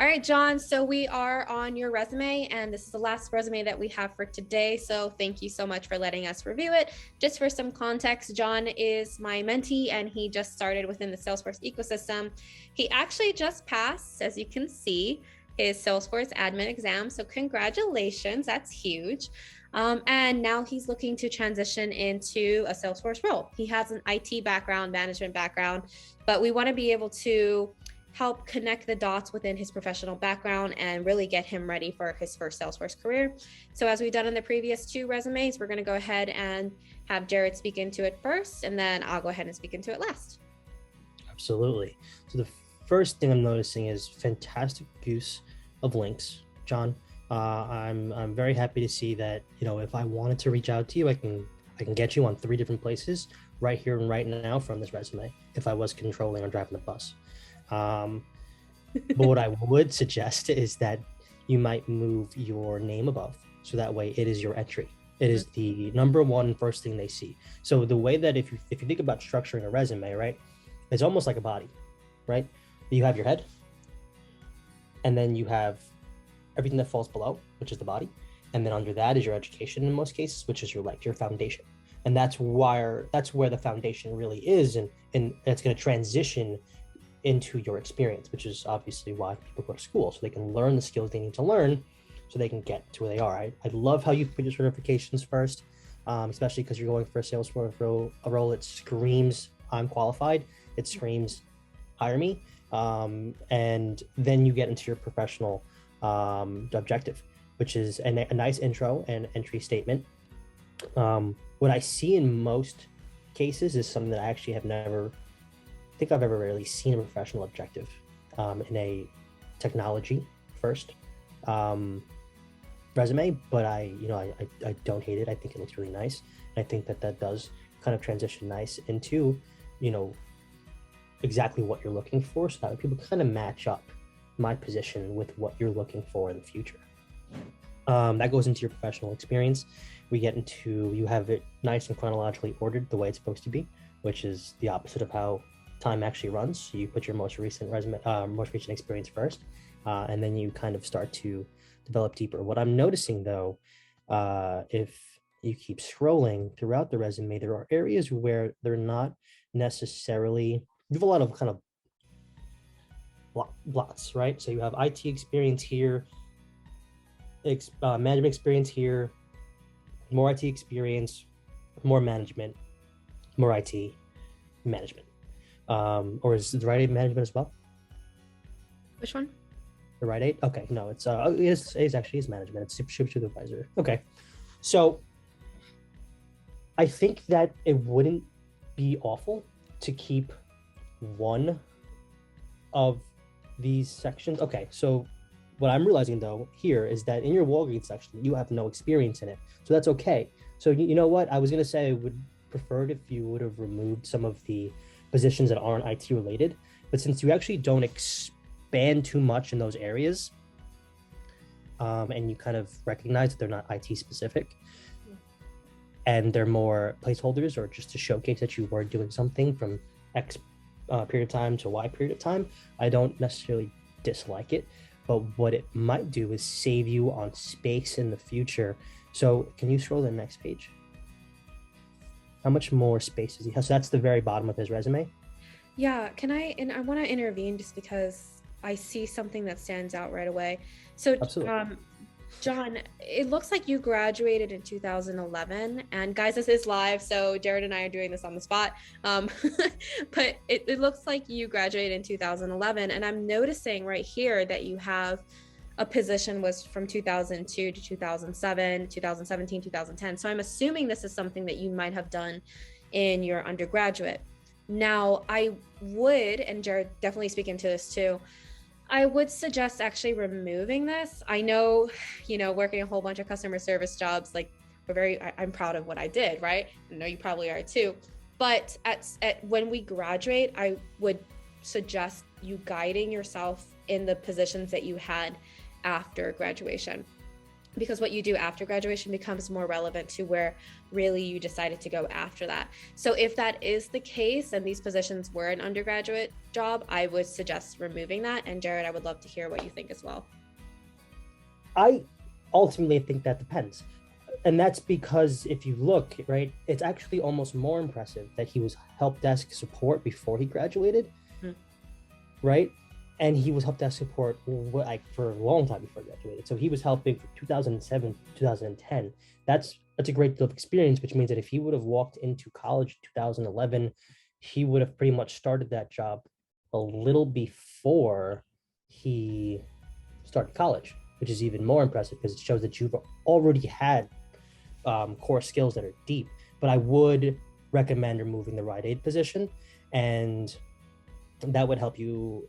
All right, John. So we are on your resume, and this is the last resume that we have for today. So thank you so much for letting us review it. Just for some context, John is my mentee, and he just started within the Salesforce ecosystem. He actually just passed, as you can see, his Salesforce admin exam. So congratulations, that's huge. And now he's looking to transition into a Salesforce role. He has an IT background, management background, but we want to be able to help connect the dots within his professional background and really get him ready for his first Salesforce career. So as we've done in the previous two resumes, we're going to go ahead and have Jared speak into it first, and then I'll go ahead and speak into it last. Absolutely. So the first thing I'm noticing is fantastic use of links, John. I'm very happy to see that, if I wanted to reach out to you, I can get you on 3 different places right here and right now from this resume if I was controlling or driving the bus. But what I would suggest is that you might move your name above, so that way it is your entry. It is the number one first thing they see. So the way that if you think about structuring a resume, right, it's almost like a body, right? You have your head, and then you have everything that falls below, which is the body, and then under that is your education in most cases, which is your foundation. And that's where the foundation really is, and it's going to transition into your experience, which is obviously why people go to school, so they can learn the skills they need to learn so they can get to where they are. I love how you put your certifications first, especially because you're going for a Salesforce role that screams I'm qualified, it screams hire me, and then you get into your professional objective, which is a nice intro and entry statement. What I see in most cases is something that I actually have never think I've ever really seen a professional objective in a technology first resume, but I don't hate it. I think it looks really nice. And I think that does kind of transition nice into, exactly what you're looking for, so that people kind of match up my position with what you're looking for in the future. That goes into your professional experience. We get into, you have it nice and chronologically ordered the way it's supposed to be, which is the opposite of how time actually runs. You put your most recent experience first, and then you kind of start to develop deeper. What I'm noticing though, if you keep scrolling throughout the resume, there are areas where they're not necessarily, you have a lot of kind of blots, right? So you have IT experience here, management experience here, more IT experience, more management, more IT management. Or is the Rite Aid management as well? Which one? The Rite Aid? Okay, no, it's actually management. It's supervisor. Okay, so I think that it wouldn't be awful to keep one of these sections. Okay, so what I'm realizing though here is that in your Walgreens section, you have no experience in it, so that's okay. So you know what? I was gonna say I would prefer it if you would have removed some of the positions that aren't IT related, but since you actually don't expand too much in those areas, and you kind of recognize that they're not IT specific, and they're more placeholders or just to showcase that you were doing something from X period of time to Y period of time, I don't necessarily dislike it, but what it might do is save you on space in the future. So can you scroll to the next page? How much more space does he have? So that's the very bottom of his resume. Yeah, and I want to intervene just because I see something that stands out right away. So, John, it looks like you graduated in 2011, and guys, this is live, so Jared and I are doing this on the spot. But it looks like you graduated in 2011, and I'm noticing right here that you have a position was from 2002 to 2007, 2017, 2010. So I'm assuming this is something that you might have done in your undergraduate. Now, I would, and Jared definitely speaking to this too, I would suggest actually removing this. I know, working a whole bunch of customer service jobs, like I'm proud of what I did, right? I know you probably are too. But when we graduate, I would suggest you guiding yourself in the positions that you had after graduation. because what you do after graduation becomes more relevant to where really you decided to go after that. So if that is the case and these positions were an undergraduate job, I would suggest removing that. And Jared, I would love to hear what you think as well. I ultimately think that depends. And that's because if you look, right, it's actually almost more impressive that he was help desk support before he graduated, right? And he was help desk support like for a long time before he graduated. So he was helping from 2007 to 2010. That's a great deal of experience, which means that if he would have walked into college in 2011, he would have pretty much started that job a little before he started college, which is even more impressive because it shows that you've already had core skills that are deep. But I would recommend removing the ride aid position, and that would help you.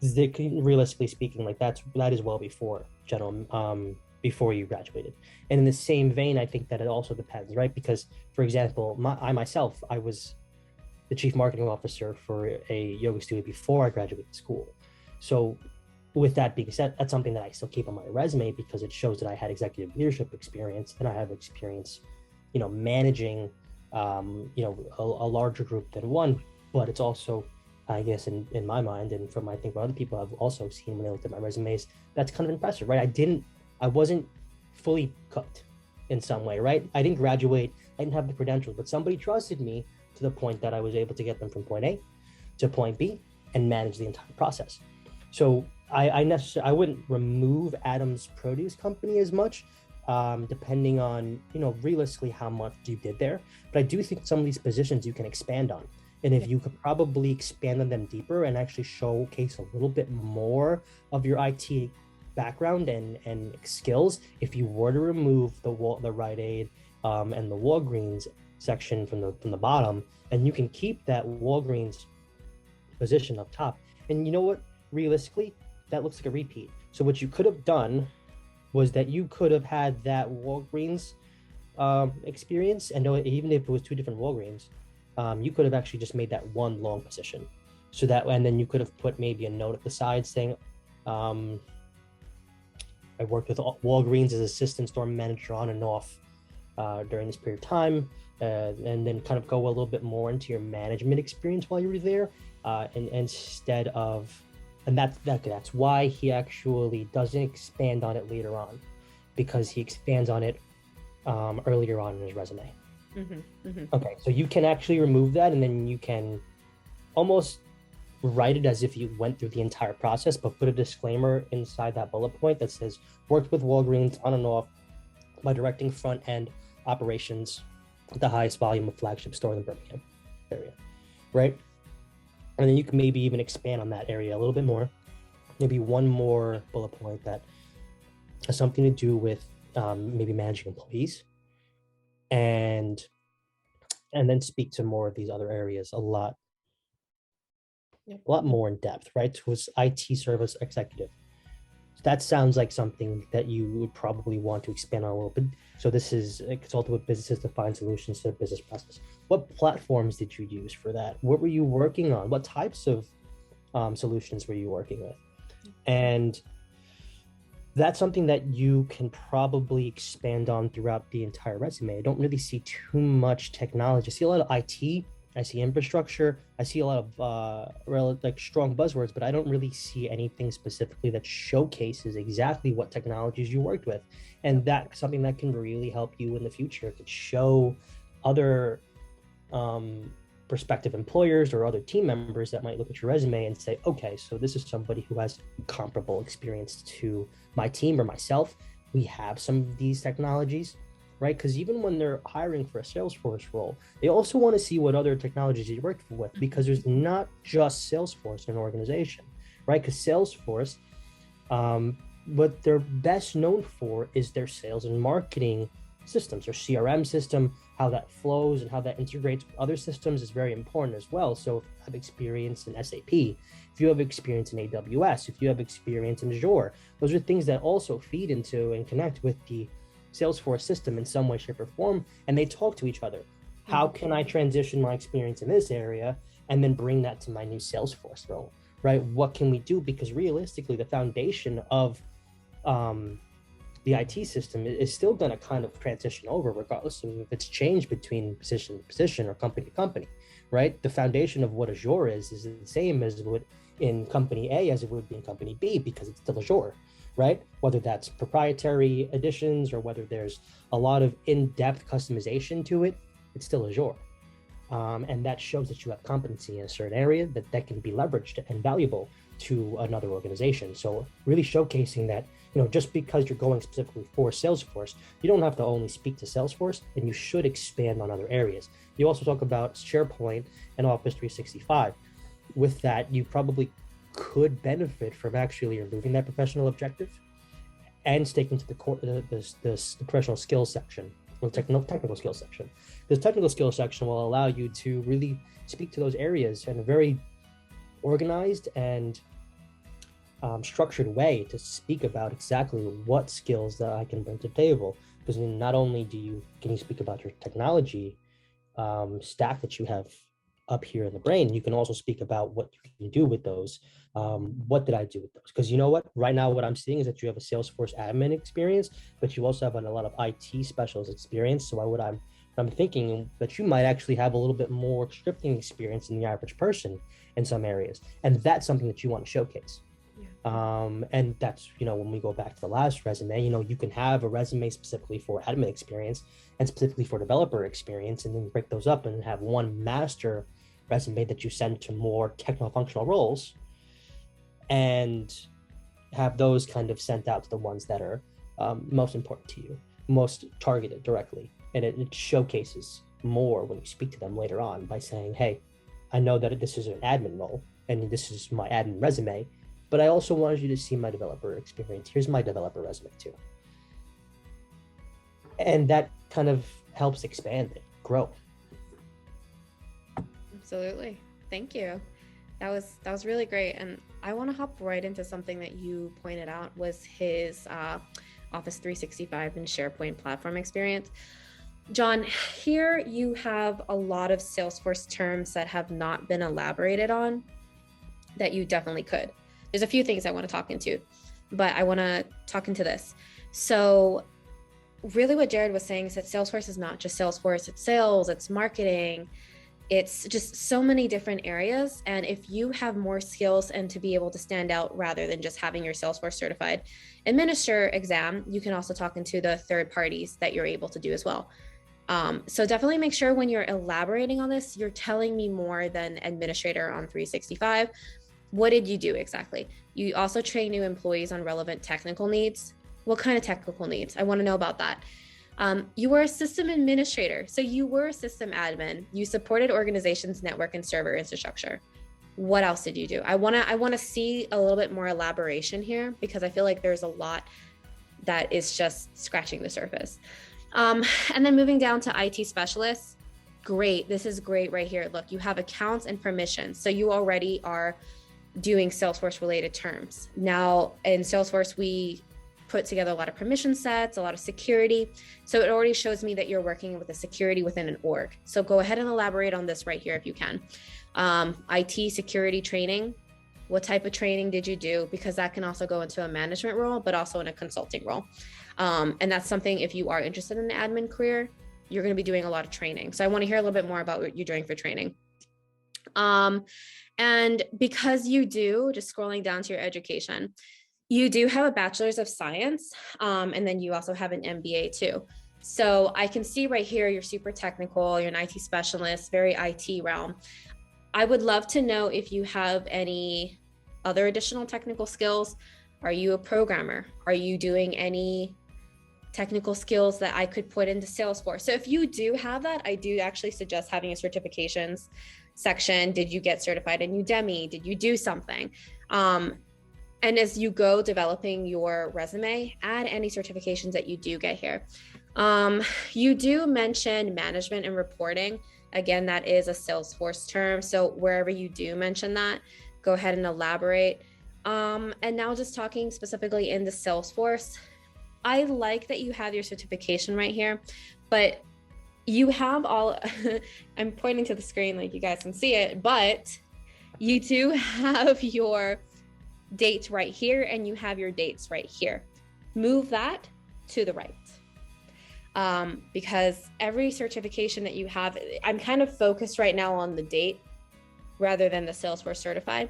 Realistically speaking, like that is well before before you graduated. And in the same vein, I think that it also depends, right? Because, for example, I was the chief marketing officer for a yoga studio before I graduated school. So with that being said, that's something that I still keep on my resume because it shows that I had executive leadership experience and I have experience, managing, a larger group than one. But it's also, I guess, in my mind, and from I think what other people have also seen when they looked at my resumes, that's kind of impressive, right? I wasn't fully cooked in some way, right? I didn't graduate, I didn't have the credentials, but somebody trusted me to the point that I was able to get them from point A to point B and manage the entire process. So I wouldn't remove Adam's produce company as much, depending on, realistically how much you did there. But I do think some of these positions you can expand on. And if you could probably expand on them deeper and actually showcase a little bit more of your IT background and skills, if you were to remove the Rite Aid and the Walgreens section from the bottom, and you can keep that Walgreens position up top. And you know what? Realistically, that looks like a repeat. So what you could have done was that you could have had that Walgreens experience, and even if it was two different Walgreens, you could have actually just made that one long position. So that, and then you could have put maybe a note at the side saying, I worked with Walgreens as assistant store manager on and off during this period of time, and then kind of go a little bit more into your management experience while you were there, and instead of, and that's why he actually doesn't expand on it later on, because he expands on it earlier on in his resume. Okay, so you can actually remove that, and then you can almost write it as if you went through the entire process, but put a disclaimer inside that bullet point that says worked with Walgreens on and off by directing front end operations at the highest volume of flagship store in the Birmingham area, right? And then you can maybe even expand on that area a little bit more. Maybe one more bullet point that has something to do with maybe managing employees, and then speak to more of these other areas a lot more in depth, right? So it's IT service executive. That sounds like something that you would probably want to expand on a little bit. So this is a consultant with businesses to find solutions to business process. What platforms did you use for that? What were you working on? What types of solutions were you working with? And that's something that you can probably expand on throughout the entire resume. I don't really see too much technology. I see a lot of IT, I see infrastructure, I see a lot of strong buzzwords, but I don't really see anything specifically that showcases exactly what technologies you worked with. And that's something that can really help you in the future. It could show other prospective employers or other team members that might look at your resume and say, okay, so this is somebody who has comparable experience to my team or myself. We have some of these technologies, right? Because even when they're hiring for a Salesforce role, they also want to see what other technologies you worked with, because there's not just Salesforce in an organization, right? Because Salesforce, what they're best known for is their sales and marketing systems, or CRM system. How that flows and how that integrates with other systems is very important as well. So if you have experience in SAP, if you have experience in AWS, if you have experience in Azure, those are things that also feed into and connect with the Salesforce system in some way, shape, or form, and they talk to each other. How can I transition my experience in this area and then bring that to my new Salesforce role, right? What can we do? Because realistically, the foundation of um, the IT system is still going to kind of transition over, regardless of if it's changed between position to position or company to company, right? The foundation of what Azure is the same as what in company A as it would be in company B, because it's still Azure, right? Whether that's proprietary additions or whether there's a lot of in-depth customization to it, it's still Azure. And that shows that you have competency in a certain area that can be leveraged and valuable to another organization. So really showcasing that, just because you're going specifically for Salesforce, you don't have to only speak to Salesforce, and you should expand on other areas. You also talk about SharePoint and Office 365. With that, you probably could benefit from actually removing that professional objective and sticking to the professional skills section, or technical skills section. This technical skills section will allow you to really speak to those areas in a very organized and structured way to speak about exactly what skills that I can bring to the table. Because not only can you speak about your technology stack that you have up here in the brain, you can also speak about what you can do with those. What did I do with those? Because you know what? Right now, what I'm seeing is that you have a Salesforce admin experience, but you also have a lot of IT specialist experience. So I'm thinking that you might actually have a little bit more scripting experience than the average person in some areas, and that's something that you want to showcase. And that's, when we go back to the last resume, you can have a resume specifically for admin experience and specifically for developer experience, and then break those up and have one master resume that you send to more technical functional roles, and have those kind of sent out to the ones that are most important to you, most targeted directly. And it showcases more when you speak to them later on by saying, hey, I know that this is an admin role and this is my admin resume, but I also wanted you to see my developer experience. Here's my developer resume too. And that kind of helps expand it, grow. Absolutely. Thank you. That was really great. And I want to hop right into something that you pointed out was his Office 365 and SharePoint platform experience. John, here you have a lot of Salesforce terms that have not been elaborated on that you definitely could. There's a few things I want to talk into, but I want to talk into this. So really what Jared was saying is that Salesforce is not just Salesforce, it's sales, it's marketing, it's just so many different areas. And if you have more skills and to be able to stand out rather than just having your Salesforce certified administrator exam, you can also talk into the third parties that you're able to do as well. So definitely make sure when you're elaborating on this, you're telling me more than administrator on 365. What did you do exactly? You also train new employees on relevant technical needs. What kind of technical needs? I want to know about that. You were a system administrator. So you were a system admin. You supported organizations, network and server infrastructure. What else did you do? I want to see a little bit more elaboration here, because I feel like there's a lot that is just scratching the surface. And then moving down to IT specialists. Great. This is great right here. Look, you have accounts and permissions. So you already are doing Salesforce related terms. Now in Salesforce, we put together a lot of permission sets, a lot of security. So it already shows me that you're working with the security within an org. So go ahead and elaborate on this right here if you can. IT security training. What type of training did you do? Because that can also go into a management role, but also in a consulting role. And that's something, if you are interested in an admin career, you're going to be doing a lot of training. So I want to hear a little bit more about what you're doing for training. And because you do, just scrolling down to your education, you do have a bachelor's of science, and then you also have an MBA too. So I can see right here, you're super technical, you're an IT specialist, very IT realm. I would love to know if you have any other additional technical skills. Are you a programmer? Are you doing any technical skills that I could put into Salesforce? So if you do have that, I do actually suggest having a certifications section. Did you get certified in Udemy? Did you do something? And as you go developing your resume, add any certifications that you do get here. You do mention management and reporting. Again, that is a Salesforce term. So wherever you do mention that, go ahead and elaborate. And now just talking specifically in the Salesforce, I like that you have your certification right here, but you have all, I'm pointing to the screen like you guys can see it, but you do have your dates right here and you have your dates right here. move that to the right. Because every certification that you have, I'm kind of focused right now on the date rather than the Salesforce certified.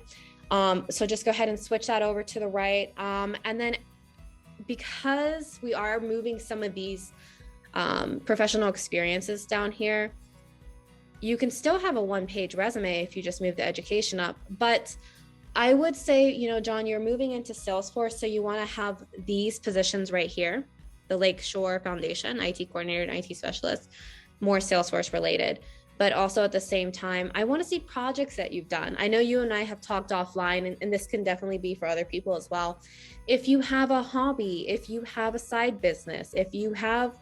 So just go ahead and switch that over to the right. And then because we are moving some of these professional experiences down here, you can still have a one-page resume if you just move the education up. But I would say, John, you're moving into Salesforce, so you want to have these positions right here, the Lakeshore Foundation, IT coordinator and IT specialist, more Salesforce related. But also at the same time, I want to see projects that you've done. I know you and I have talked offline, and this can definitely be for other people as well. If you have a hobby, if you have a side business, if you have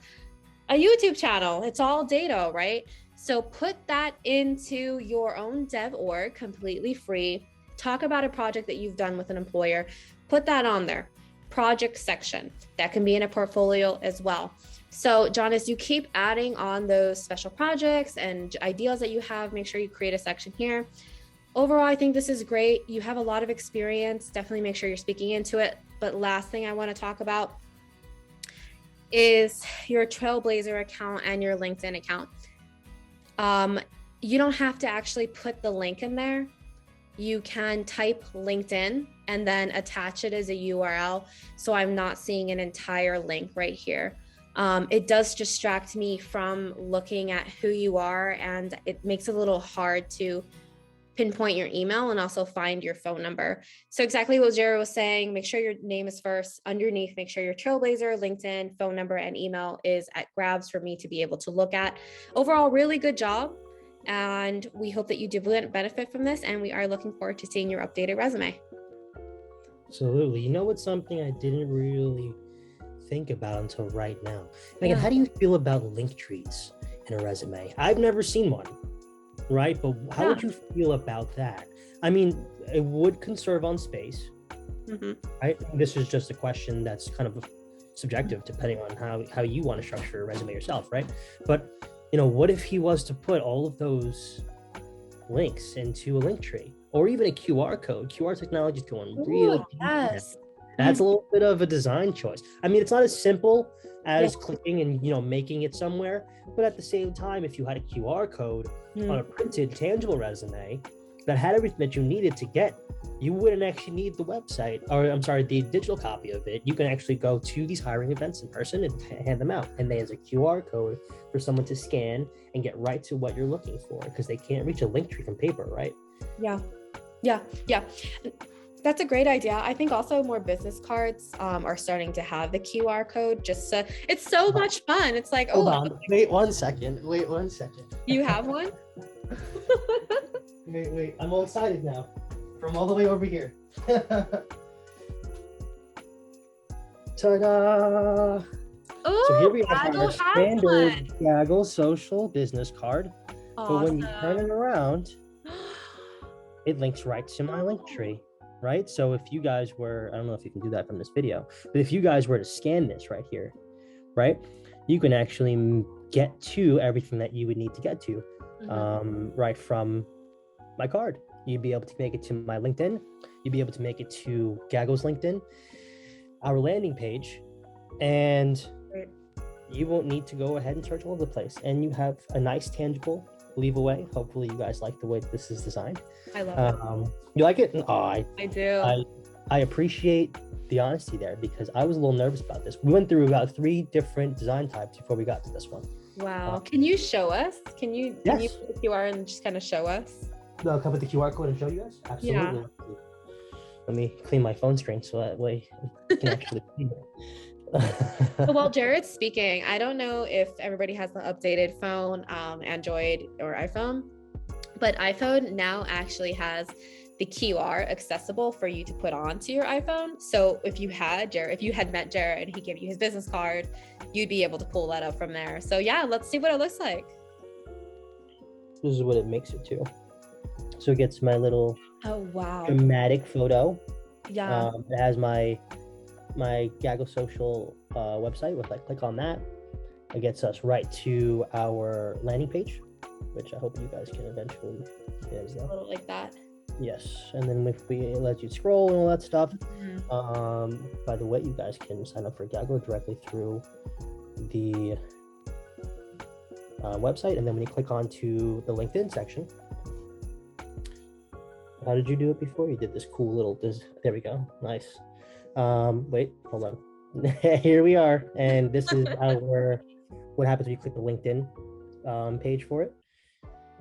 a YouTube channel, it's all data, right? So put that into your own dev org, completely free. Talk about a project that you've done with an employer. Put that on there. Project section. That can be in a portfolio as well. So John, as you keep adding on those special projects and ideas that you have, make sure you create a section here. Overall, I think this is great. You have a lot of experience. Definitely make sure you're speaking into it. But last thing I want to talk about is your Trailblazer account and your LinkedIn account. You don't have to actually put the link in there. You can type LinkedIn and then attach it as a URL. So I'm not seeing an entire link right here. It does distract me from looking at who you are, and it makes it a little hard to pinpoint your email and also find your phone number. So exactly what Jared was saying, make sure your name is first. Underneath, make sure your Trailblazer, LinkedIn, phone number, and email is at grabs for me to be able to look at. Overall, really good job. And we hope that you do benefit from this. And we are looking forward to seeing your updated resume. Absolutely. You know what's something I didn't really think about until right now? Megan, how do you feel about link trees in a resume? I've never seen one. Right? But how would you feel about that? I mean, it would conserve on space, right? This is just a question that's kind of subjective depending on how you want to structure a resume yourself, right? But, what if he was to put all of those links into a link tree or even a QR code? QR technology is going really deep. Yes. That's a little bit of a design choice. I mean, it's not as simple as clicking and, making it somewhere. But at the same time, if you had a QR code on a printed, tangible resume that had everything that you needed to get, you wouldn't actually need the website, or I'm sorry, the digital copy of it. You can actually go to these hiring events in person and hand them out. And there's a QR code for someone to scan and get right to what you're looking for, because they can't reach a link tree from paper, right? Yeah. That's a great idea. I think also more business cards are starting to have the QR code. It's so much fun. It's like, hold on. Wait one second. You have one? Wait. I'm all excited now. From all the way over here. Ta-da! Oh, so here we have our standard Gaggle social business card. Awesome. But when you turn it around, it links right to my link tree. Right? So if you guys were, I don't know if you can do that from this video, but if you guys were to scan this right here, right, you can actually get to everything that you would need to get to right from my card. You'd be able to make it to my LinkedIn. You'd be able to make it to Gaggle's LinkedIn, our landing page, and you won't need to go ahead and search all over the place. And you have a nice, tangible leave away. Hopefully you guys like the way this is designed. I love it. You like it? Oh, I do. I appreciate the honesty there, because I was a little nervous about this. We went through about 3 different design types before we got to this one. Wow. Can you show us? Can you put the QR and just kind of show us? No, I'll put the QR code and show you guys? Absolutely. Yeah. Let me clean my phone screen so that way you can actually see it. So while Jared's speaking, I don't know if everybody has the updated phone, Android or iPhone, but iPhone now actually has the QR accessible for you to put onto your iPhone. So if you had met Jared and he gave you his business card, you'd be able to pull that up from there. So yeah, let's see what it looks like. This is what it makes it to. So it gets my little dramatic photo. Yeah. It has my Gaggle social website. If I click on that, it gets us right to our landing page, which I hope you guys can eventually. A little like that. Yes, and then if we let you scroll and all that stuff. Mhm. By the way, you guys can sign up for Gaggle directly through the website, and then when you click onto the LinkedIn section, how did you do it before? You did this cool little. There we go. Nice. Wait, hold on. Here we are, and this is our. What happens when you click the LinkedIn page for it?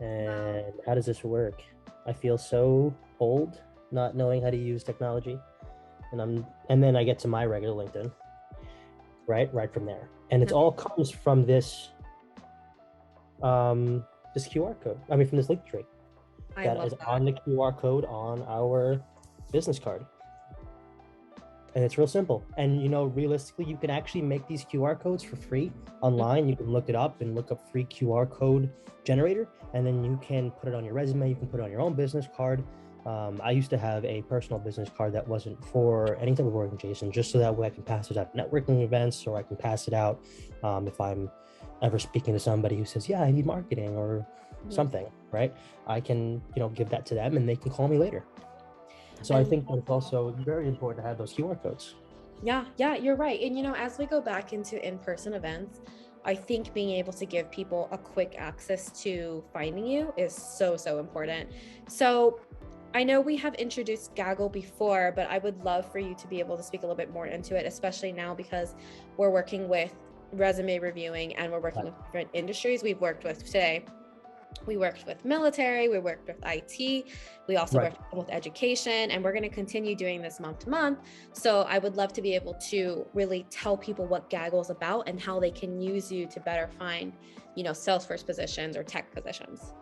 And how does this work? I feel so old not knowing how to use technology, and then I get to my regular LinkedIn, right from there, and it all comes from this this QR code. I mean, from this link tree that is on the QR code on our business card. And it's real simple. And realistically, you can actually make these QR codes for free online. You can look it up and look up free QR code generator, and then you can put it on your resume. You can put it on your own business card. I used to have a personal business card that wasn't for any type of organization, just so that way I can pass it out at networking events, or I can pass it out if I'm ever speaking to somebody who says, yeah, I need marketing or something, right? I can, give that to them and they can call me later. So I think that it's also very important to have those QR codes. Yeah, you're right. And as we go back into in-person events, I think being able to give people a quick access to finding you is so important. So I know we have introduced Gaggle before, but I would love for you to be able to speak a little bit more into it, especially now because we're working with resume reviewing and we're working with different industries. We've worked with today. We worked with military, we worked with IT, we also worked with education, and we're going to continue doing this month to month. So I would love to be able to really tell people what Gaggle is about and how they can use you to better find, Salesforce positions or tech positions.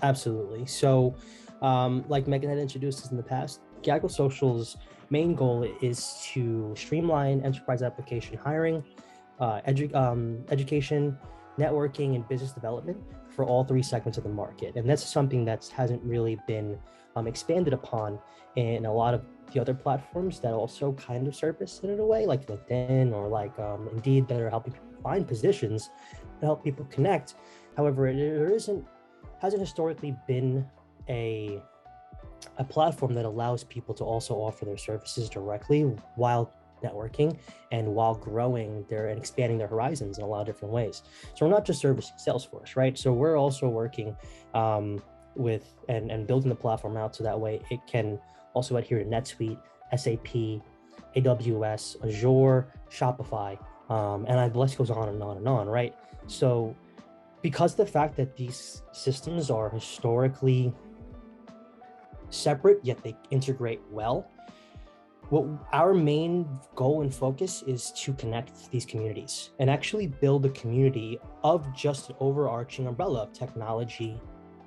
Absolutely. So like Megan had introduced us in the past, Gaggle Social's main goal is to streamline enterprise application hiring, education, networking, and business development for all three segments of the market. And that's something that hasn't really been expanded upon in a lot of the other platforms that also kind of surface it in a way, like LinkedIn or like Indeed, that are helping people find positions to help people connect. However, there hasn't historically been a platform that allows people to also offer their services directly while networking and while growing and expanding their horizons in a lot of different ways. So we're not just servicing Salesforce, right? So we're also working with and building the platform out so that way it can also adhere to NetSuite, SAP, AWS, Azure, Shopify, and the list goes on and on and on, right? So because the fact that these systems are historically separate, yet they integrate well, what our main goal and focus is to connect these communities and actually build a community of just an overarching umbrella of technology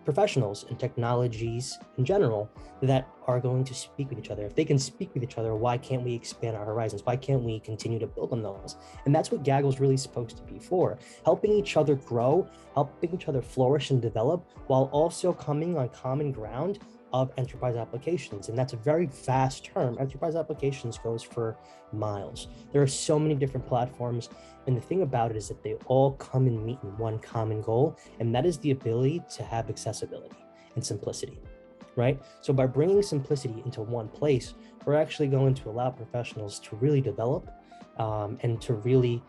professionals and technologies in general that are going to speak with each other. If they can speak with each other, why can't we expand our horizons? Why can't we continue to build on those? And that's what Gaggle is really supposed to be for, helping each other grow, helping each other flourish and develop, while also coming on common ground of enterprise applications. And that's a very vast term. Enterprise applications goes for miles. There are so many different platforms. And the thing about it is that they all come and meet in one common goal. And that is the ability to have accessibility and simplicity, right? So by bringing simplicity into one place, we're actually going to allow professionals to really develop and to really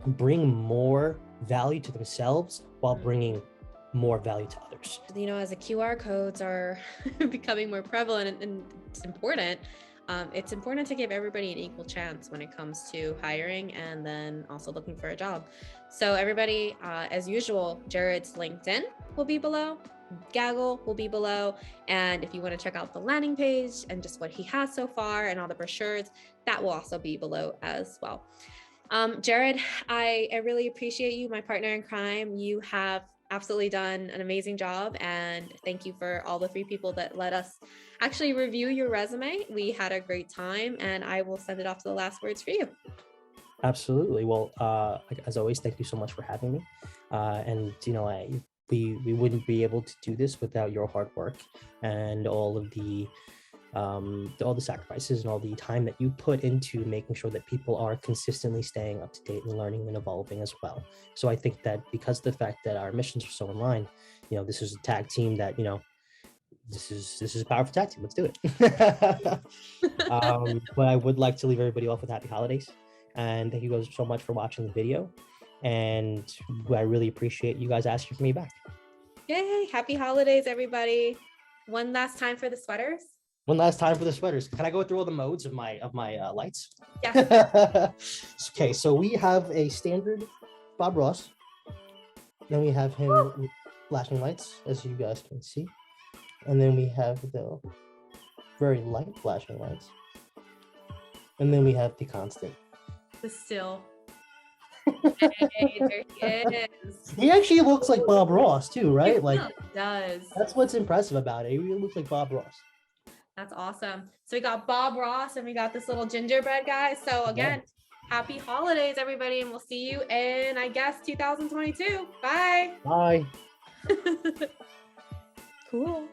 bring more value to themselves while bringing more value to others. As the QR codes are becoming more prevalent and it's important to give everybody an equal chance when it comes to hiring and then also looking for a job. So everybody, as usual, Jared's LinkedIn will be below, Gaggle will be below, and if you want to check out the landing page and just what he has so far and all the brochures, that will also be below as well. Jared, I really appreciate you, my partner in crime. You have absolutely done an amazing job, and thank you for all the three people that let us actually review your resume. We had a great time, and I will send it off to the last words for you. Absolutely. Well, as always, thank you so much for having me. And we wouldn't be able to do this without your hard work and all the sacrifices and all the time that you put into making sure that people are consistently staying up to date and learning and evolving as well. So I think that because of the fact that our missions are so in line, this is a tag team that, this is a powerful tactic. Let's do it. But I would like to leave everybody off with happy holidays, and thank you guys so much for watching the video. And I really appreciate you guys asking for me back. Yay! Happy holidays, everybody! One last time for the sweaters. One last time for the sweaters. Can I go through all the modes of my lights? Yes. Okay, so we have a standard Bob Ross. Then we have him with flashing lights, as you guys can see. And then we have the very light flashing lights. And then we have the constant. The still. Hey, there he is. He actually looks like Bob Ross too, right? He like really does. That's what's impressive about it. He really looks like Bob Ross. That's awesome. So we got Bob Ross and we got this little gingerbread guy. So again, happy holidays, everybody, and we'll see you in, I guess, 2022. Bye. Bye. Cool.